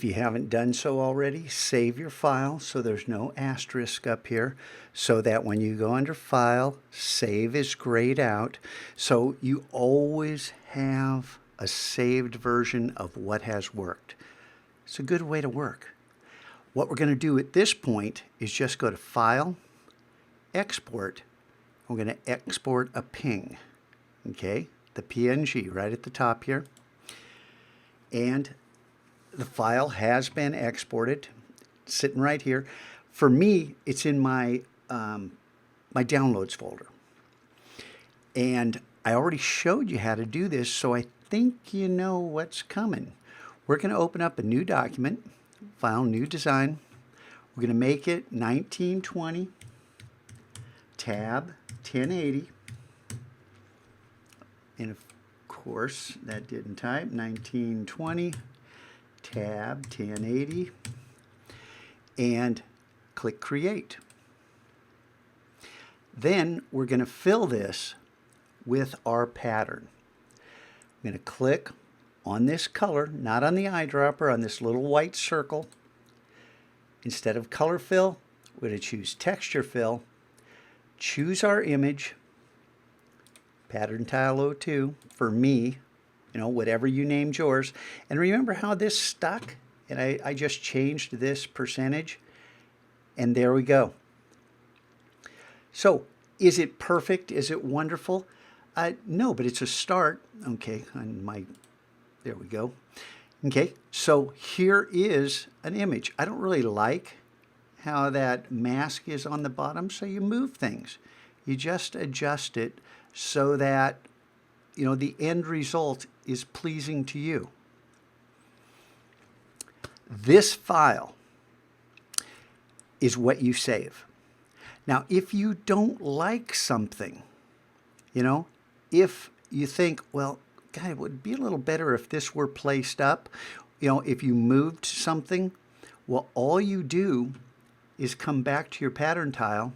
If you haven't done so already, save your file so there's no asterisk up here, so that when you go under File, Save is grayed out, so you always have a saved version of what has worked. It's a good way to work. What we're going to do at this point is just go to File, Export. We're going to export a ping, okay? The PNG right at the top here. And the file has been exported, sitting right here. For me, it's in my my downloads folder. And I already showed you how to do this, so I think you know what's coming. We're going to open up a new document, File, New Design. We're going to make it 1920, tab 1080. And of course, that didn't type, 1920. Tab 1080 and click Create. Then we're going to fill this with our pattern. I'm going to click on this color, not on the eyedropper, on this little white circle. Instead of color fill, we're going to choose texture fill, choose our image, pattern tile 02 for me. You know, whatever you named yours. And remember how this stuck? And I just changed this percentage. And there we go. So, is it perfect? Is it wonderful? No, but it's a start. Okay, there we go. Okay, so here is an image. I don't really like how that mask is on the bottom, so you move things. You just adjust it so that the end result is pleasing to you. This file is what you save. Now, if you don't like something, if you think, well, God, it would be a little better if this were placed up, if you moved something, well, all you do is come back to your pattern tile,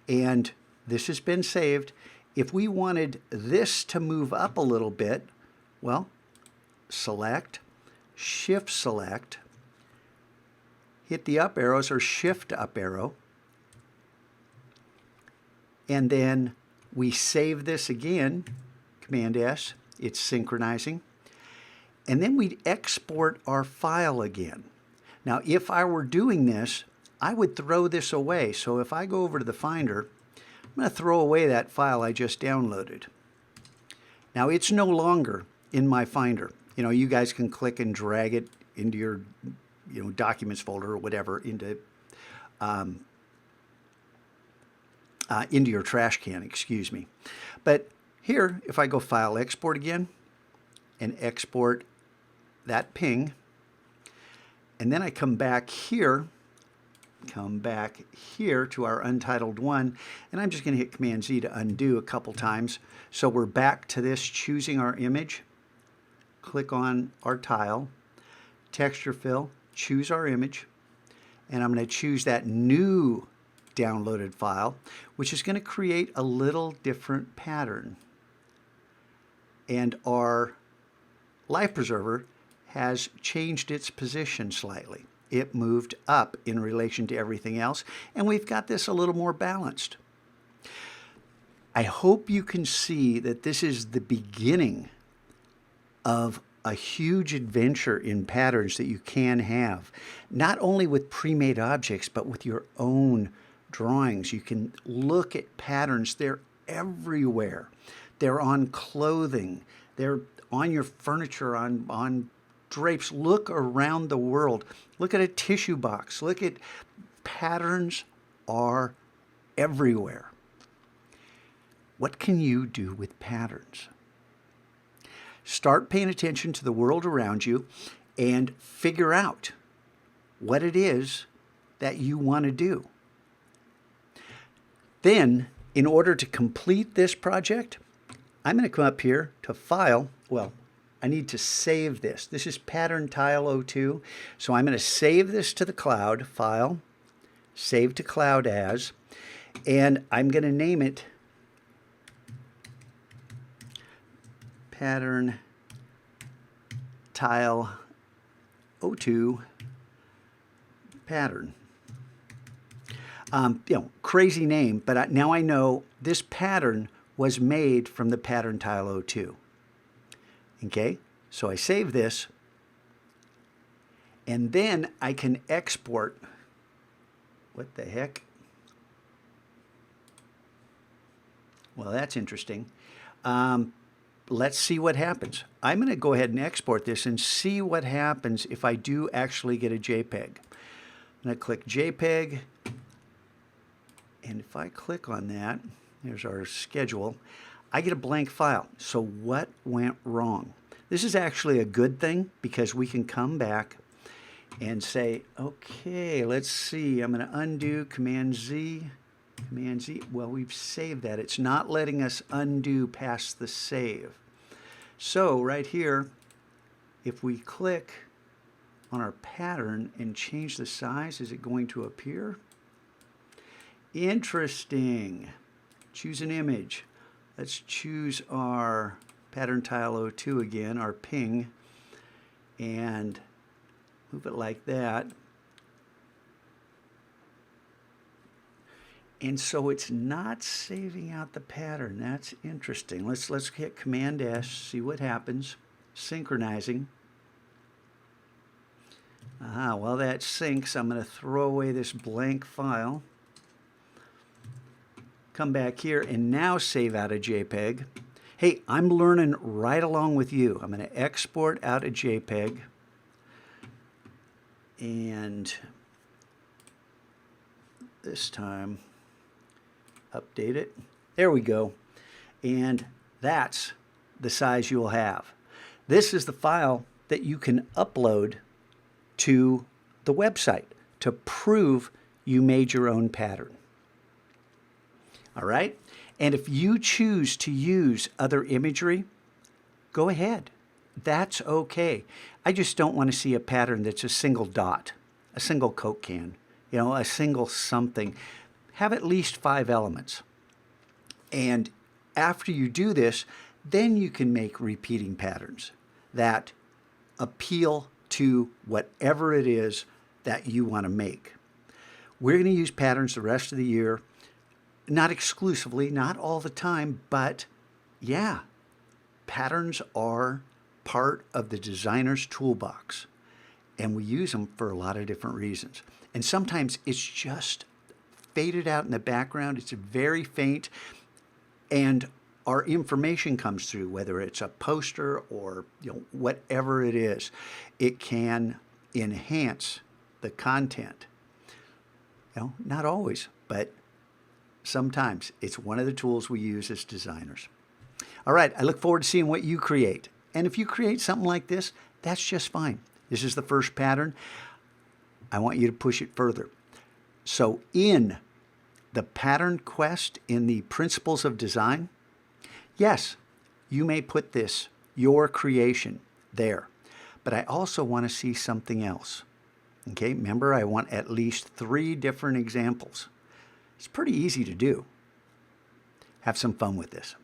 and this has been saved. If we wanted this to move up a little bit, well, select, shift select, hit the up arrows or shift up arrow, and then we save this again, Command S, it's synchronizing, and then we'd export our file again. Now, if I were doing this, I would throw this away. So if I go over to the Finder, I'm going to throw away that file I just downloaded. Now it's no longer in my Finder. You guys can click and drag it into your documents folder or whatever into your trash can, excuse me. But here, if I go File, Export again, and export that ping, and then I come back here to our untitled one, and I'm just going to hit Command Z to undo a couple times. So we're back to this, choosing our image, click on our tile, texture fill, choose our image, and I'm going to choose that new downloaded file, which is going to create a little different pattern. And our life preserver has changed its position slightly. It moved up in relation to everything else, and we've got this a little more balanced. I hope you can see that this is the beginning of a huge adventure in patterns that you can have, not only with pre-made objects, but with your own drawings. You can look at patterns. They're everywhere. They're on clothing. They're on your furniture, on drapes. Look around the world. Look at a tissue box. Look at patterns are everywhere. What can you do with patterns? Start paying attention to the world around you and figure out what it is that you want to do. Then, in order to complete this project, I'm going to come up here to File. Well, I need to save this. This is pattern tile 02. So I'm going to save this to the cloud, File, Save to Cloud As, and I'm going to name it pattern tile 02 pattern. Crazy name, but now I know this pattern was made from the pattern tile 02. Okay, so I save this, and then I can export. What the heck? Well, that's interesting. Let's see what happens. I'm going to go ahead and export this and see what happens if I do actually get a JPEG. I'm going to click JPEG, and if I click on that, there's our schedule, I get a blank file. So what went wrong? This is actually a good thing because we can come back and say, okay, let's see. I'm going to undo, Command Z. Command Z. Well, we've saved that. It's not letting us undo past the save. So right here, if we click on our pattern and change the size, is it going to appear? Interesting. Choose an image. Let's choose our pattern tile 02 again, our ping, and move it like that. And so it's not saving out the pattern. That's interesting. Let's hit Command S, see what happens. Synchronizing. While that syncs, I'm going to throw away this blank file. Come back here and now save out a JPEG. Hey, I'm learning right along with you. I'm going to export out a JPEG and this time update it. There we go. And that's the size you'll have. This is the file that you can upload to the website to prove you made your own pattern. All right? And if you choose to use other imagery, go ahead. That's okay. I just don't want to see a pattern that's a single dot, a single Coke can, a single something. Have at least 5 elements. And after you do this, then you can make repeating patterns that appeal to whatever it is that you want to make. We're going to use patterns the rest of the year. Not exclusively, not all the time, but yeah, patterns are part of the designer's toolbox, and we use them for a lot of different reasons. And sometimes it's just faded out in the background. It's very faint, and our information comes through, whether it's a poster or whatever it is. It can enhance the content. Not always, but sometimes it's one of the tools we use as designers. All right, I look forward to seeing what you create. And if you create something like this, that's just fine. This is the first pattern. I want you to push it further. So in the pattern quest, in the principles of design, yes, you may put this, your creation, there. But I also want to see something else. Okay, remember, I want at least 3 different examples. It's pretty easy to do. Have some fun with this.